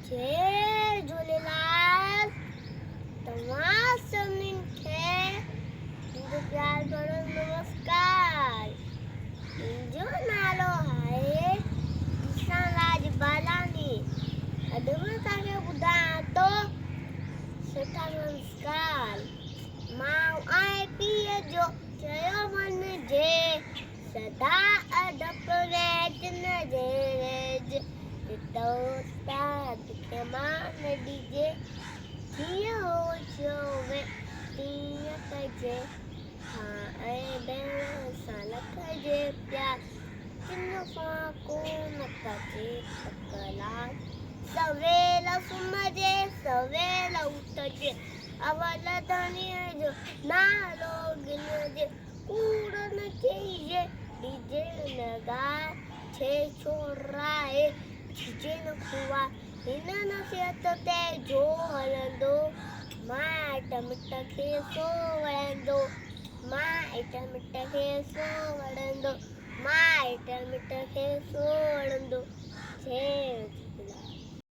जय झूलेलाल। तव्हां सभिनीनि खे मुंहिंजो प्यार भरो नमस्कार। मुंहिंजो नालो आहे किसान राज बालानी। अॼु मां तव्हांखे ॿुधायां थो सुठा संस्कार। माउ ऐं पीउ जो चयो मञिजे, सदा अदब रहजन जे रेज। उस्ताद खे मान ॾिजे, जीअं हो चवे तीअं कजे। भाउ ऐं भेण सां रखिजे प्यार, किन सां कोन कजे तकरार। सवेल सुम्हिजे सवेल उथजे, अवल धणीअ जो नालो गिनजे। कूड़ न चइजे ॾिजे न गाए, छे छोराए झिझे न खुआए। हिन नसीहत ते जो हलंदो, माइट मिट खे सो वणंदो। माइट मिट खे सो वणंदो, माइट मिट खे सो वणंदो। जय